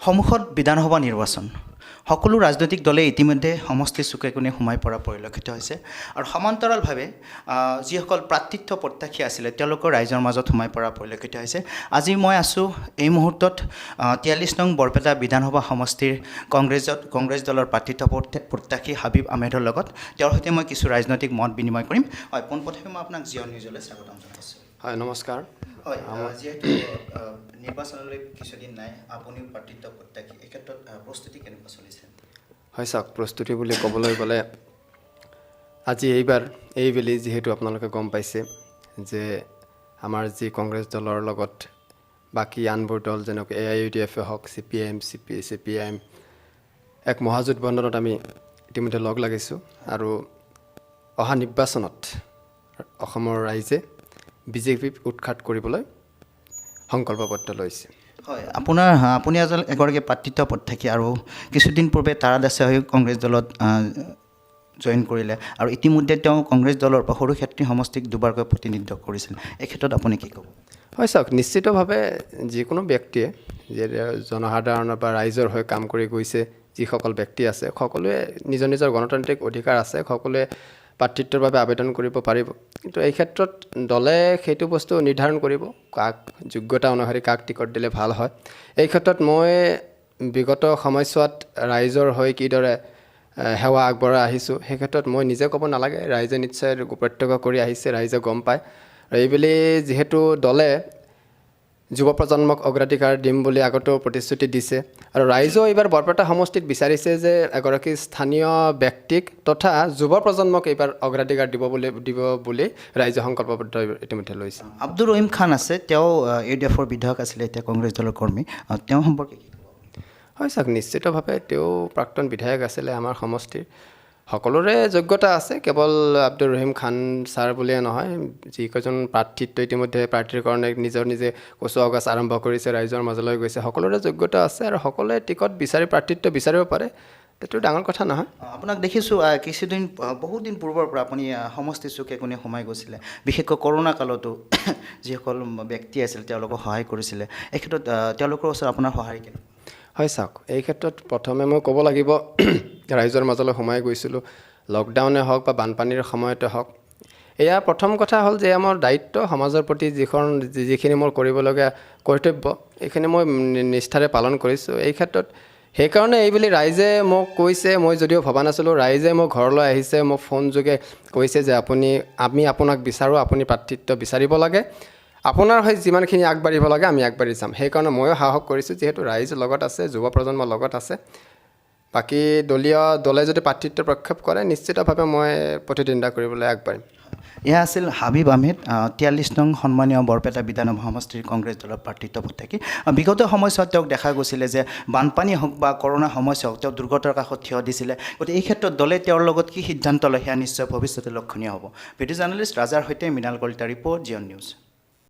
সন্মুখত বিধানসভা নিৰ্বাচন সকলো ৰাজনৈতিক দলে ইতিমধ্যে সমষ্টি চুকে কোণে সোমাই পৰা পৰিলক্ষিত হৈছে আৰু সমান্তৰালভাৱে যিসকল প্ৰাৰ্থিত্ব প্ৰত্যাশী আছিলে তেওঁলোকৰ ৰাইজৰ মাজত সোমাই পৰা পৰিলক্ষিত হৈছে। আজি মই আছোঁ এই মুহূৰ্তত 43 নং বৰপেটা বিধানসভা সমষ্টিৰ কংগ্ৰেছ দলৰ প্ৰাৰ্থিত্ব প্ৰত্যাশী হাবিব আহমেদৰ লগত তেওঁৰ সৈতে মই কিছু ৰাজনৈতিক মত বিনিময় কৰিম। হয়, পোনপ্ৰথমে মই আপোনাক জিঅ' নিউজলৈ স্বাগতম জনাইছোঁ। হয়, নমস্কাৰ। হয়, যিহেতু নিৰ্বাচনলৈ কিছুদিন নাই, আপুনিও প্ৰাৰ্থিত্ব প্ৰত্যাশী, এই ক্ষেত্ৰত প্ৰস্তুতি কেনেকুৱা চলিছে? হয় চাওক, প্ৰস্তুতি বুলি ক'বলৈ গ'লে আজি এইবেলি যিহেতু আপোনালোকে গম পাইছে যে আমাৰ যি কংগ্ৰেছ দলৰ লগত বাকী আনবোৰ দল যেনেকৈ AIUDF হওক, CPM, CPIM এক মহাজোঁট বন্ধনত আমি ইতিমধ্যে লগ লাগিছোঁ আৰু অহা নিৰ্বাচনত অসমৰ ৰাইজে বিজেপিক উৎখাত কৰিবলৈ সংকল্পবদ্ধ লৈছে। হয়, আপুনি এগৰাকী প্ৰাৰ্থিত্ব প্ৰত্যাশী আৰু কিছুদিন পূৰ্বে তাৰা দাসে হৈ কংগ্ৰেছ দলত জইন কৰিলে আৰু ইতিমধ্যে তেওঁ কংগ্ৰেছ দলৰ পৰা সৰুক্ষেত্ৰী সমষ্টিক দুবাৰকৈ প্ৰতিনিধিত্ব কৰিছিল। এই ক্ষেত্ৰত আপুনি কি ক'ব? হয় চাওক, নিশ্চিতভাৱে যিকোনো ব্যক্তিয়ে যে জনসাধাৰণৰ বা ৰাইজৰ হৈ কাম কৰি গৈছে, যিসকল ব্যক্তি আছে সকলোৱে নিজৰ নিজৰ গণতান্ত্ৰিক অধিকাৰ আছে, সকলোৱে প্ৰাৰ্থিত্বৰ বাবে আবেদন কৰিব পাৰিব। কিন্তু এই ক্ষেত্ৰত দলে সেইটো বস্তু নিৰ্ধাৰণ কৰিব কাক যোগ্যতা অনুসৰি কাক টিকট দিলে ভাল হয়। এই ক্ষেত্ৰত মই বিগত সময়ছোৱাত ৰাইজৰ হৈ কিদৰে সেৱা আগবঢ়াই আহিছোঁ সেই ক্ষেত্ৰত মই নিজে ক'ব নালাগে, ৰাইজে নিশ্চয় প্ৰত্যক্ষ কৰি আহিছে, ৰাইজে গম পায়। আৰু এইবুলি যিহেতু দলে যুৱ প্ৰজন্মক অগ্ৰাধিকাৰ দিম বুলি আগতেও প্ৰতিশ্ৰুতি দিছে আৰু ৰাইজেও এইবাৰ বৰপেটা সমষ্টিত বিচাৰিছে যে এগৰাকী স্থানীয় ব্যক্তিক তথা যুৱ প্ৰজন্মক এইবাৰ অগ্ৰাধিকাৰ দিব বুলি ৰাইজে সংকল্পবদ্ধ ইতিমধ্যে লৈছে। আব্দুৰ ৰহিম খান আছে, তেওঁ AUDFৰ বিধায়ক আছিলে, এতিয়া কংগ্ৰেছ দলৰ কৰ্মী, তেওঁ সম্পৰ্কে কি ক'ব? হয় চাওক, নিশ্চিতভাৱে তেওঁ প্ৰাক্তন বিধায়ক আছিলে আমাৰ সমষ্টিৰ। সকলোৰে যোগ্যতা আছে, কেৱল আব্দুৰ ৰহিম খান ছাৰ বুলিয়ে নহয়, যিকেইজন প্ৰাৰ্থিত্ব ইতিমধ্যে প্ৰাৰ্থীৰ কাৰণে নিজে কচুৱাগছ আৰম্ভ কৰিছে, ৰাইজৰ মাজলৈ গৈছে, সকলোৰে যোগ্যতা আছে আৰু সকলোৱে টিকট প্ৰাৰ্থিত্ব বিচাৰিব পাৰে, সেইটো ডাঙৰ কথা নহয়। আপোনাক দেখিছোঁ বহুত দিন পূৰ্বৰ পৰা আপুনি সমষ্টি চুকে কোণে সোমাই গৈছিলে, বিশেষকৈ কৰোণা কালতো যিসকল ব্যক্তি আছিল তেওঁলোকক সহায় কৰিছিলে। এই ক্ষেত্ৰত তেওঁলোকৰ ওচৰত আপোনাৰ সঁহাৰি কেনেকুৱা? হয় চাওক, এই ক্ষেত্ৰত প্ৰথমে মই ক'ব লাগিব ৰাইজৰ মাজলৈ সোমাই গৈছিলোঁ, লকডাউনে হওক বা বানপানীৰ সময়তে হওক। এয়া প্ৰথম কথা হ'ল যে আমাৰ দায়িত্ব সমাজৰ প্ৰতি যিখিনি মোৰ কৰিবলগীয়া কৰ্তব্য এইখিনি মই নিষ্ঠাৰে পালন কৰিছোঁ। এই ক্ষেত্ৰত সেইকাৰণে এইবুলি ৰাইজে মোক কৈছে, মই যদিও ভবা নাছিলোঁ, ৰাইজে মোক ঘৰলৈ আহিছে, মোক ফোন যোগে কৈছে যে আমি আপোনাক বিচাৰোঁ, আপুনি প্ৰাৰ্থিত্ব বিচাৰিব লাগে, আপোনাৰ হৈ যিমানখিনি আগবাঢ়িব লাগে আমি আগবাঢ়ি যাম। সেইকাৰণে ময়ো সাহস কৰিছোঁ, যিহেতু ৰাইজ লগত আছে, যুৱ প্ৰজন্মৰ লগত আছে। বাকী দলে যদি প্ৰাৰ্থিত্ব প্ৰক্ষেপ কৰে নিশ্চিতভাৱে মই প্ৰতিদ্বন্দ্বিতা কৰিবলৈ আগবাঢ়িম। এয়া আছিল হাবিব আহমেদ, 43 নং সন্মানীয় বৰপেটা বিধানসভা সমষ্টিৰ কংগ্ৰেছ দলৰ প্ৰাৰ্থিত্ব প্ৰত্যাশী। বিগত সময়ছোৱাত তেওঁক দেখা গৈছিলে যে বানপানী হওক বা কৰোণা সমস্যা হওক তেওঁ দুৰ্গতৰ কাষত থিয় দিছিলে। গতিকে এই ক্ষেত্ৰত দলে তেওঁৰ লগত কি সিদ্ধান্ত লয় সেয়া নিশ্চয় ভৱিষ্যতে লক্ষণীয় হ'ব। ভিডিঅ' জাৰ্নেলিষ্ট ৰাজাৰ সৈতে মৃণাল কলিতা, ৰিপৰ্ট জিঅ' নিউজ।